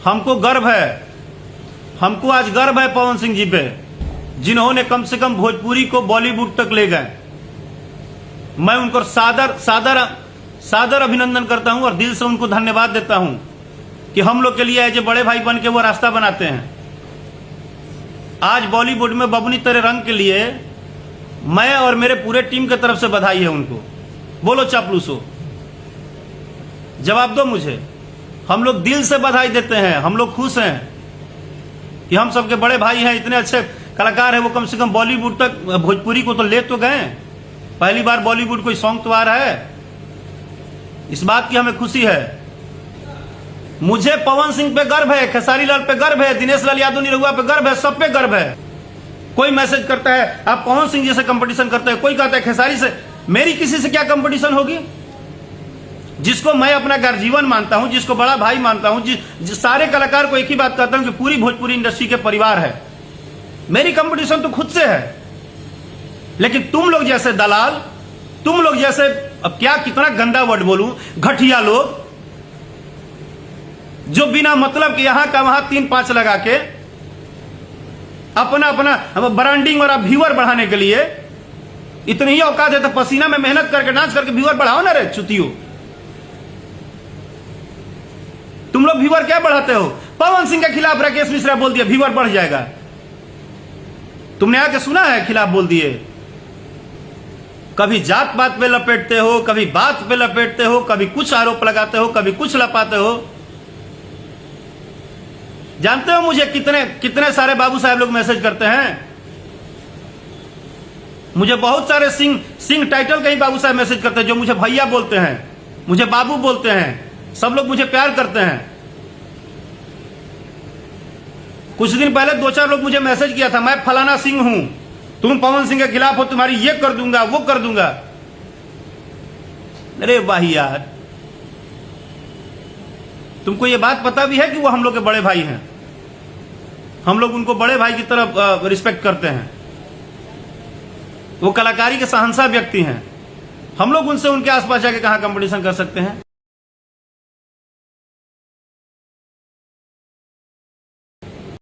हमको गर्व है, हमको आज गर्व है पवन सिंह जी पे, जिन्होंने कम से कम भोजपुरी को बॉलीवुड तक ले गए। मैं उनको सादर सादर सादर अभिनंदन करता हूं और दिल से उनको धन्यवाद देता हूं कि हम लोग के लिए एज ए बड़े भाई बन के वो रास्ता बनाते हैं। आज बॉलीवुड में बबुनी तेरे रंग के लिए मैं और मेरे पूरे टीम की तरफ से बधाई है उनको। बोलो चापलूसो, जवाब दो मुझे। हम लोग दिल से बधाई देते हैं, हम लोग खुश हैं कि हम सबके बड़े भाई हैं, इतने अच्छे कलाकार हैं, वो कम से कम बॉलीवुड तक भोजपुरी को तो ले तो गए। पहली बार बॉलीवुड कोई सॉन्ग तो आ रहा है, इस बात की हमें खुशी है। मुझे पवन सिंह पे गर्व है, खेसारी लाल पे गर्व है, दिनेश लाल यादव निरहुआ पे गर्व है, सब पे गर्व है। कोई मैसेज करता है आप पवन सिंह जी से कंपटीशन करते हैं, कोई कहता है खेसारी से। मेरी किसी से क्या कंपटीशन होगी? जिसको मैं अपना गर्जीवन मानता हूं, जिसको बड़ा भाई मानता हूं, सारे कलाकार को एक ही बात कहता हूं कि पूरी भोजपुरी इंडस्ट्री के परिवार है। मेरी कंपटीशन तो खुद से है। लेकिन तुम लोग जैसे दलाल, तुम लोग जैसे, अब क्या कितना गंदा वर्ड बोलूं, घटिया लोग, जो बिना मतलब के यहां का वहां 3-5 लगा के अपना अपना ब्रांडिंग और व्यूअर बढ़ाने के लिए इतनी ही औकात है तो पसीना में मेहनत करके डांस करके व्यूअर बढ़ाओ ना रे चुतियो। तुम लोग व्यूअर क्या बढ़ाते हो? पवन सिंह के खिलाफ राकेश मिश्रा बोल दिया व्यूअर बढ़ जाएगा। तुमने आके सुना है खिलाफ बोल दिए? कभी जात पात पे लपेटते हो, कभी बात पे लपेटते हो, कभी कुछ आरोप लगाते हो, कभी कुछ लपाते हो। जानते हो मुझे कितने कितने सारे बाबू साहब लोग मैसेज करते हैं? मुझे बहुत सारे सिंह टाइटल के ही बाबू साहब मैसेज करते हैं, जो मुझे भैया बोलते हैं, मुझे बाबू बोलते हैं। सब लोग मुझे प्यार करते हैं। कुछ दिन पहले 2-4 लोग मुझे मैसेज किया था, मैं फलाना सिंह हूं, तुम पवन सिंह के खिलाफ हो, तुम्हारी ये कर दूंगा वो कर दूंगा। अरे भाई यार, तुमको ये बात पता भी है कि वो हम लोग के बड़े भाई हैं, हम लोग उनको बड़े भाई की तरफ रिस्पेक्ट करते हैं। वो कलाकारी के शहंशाह व्यक्ति हैं, हम लोग उनसे उनके आसपास जाके कहां कंपटीशन कर सकते हैं?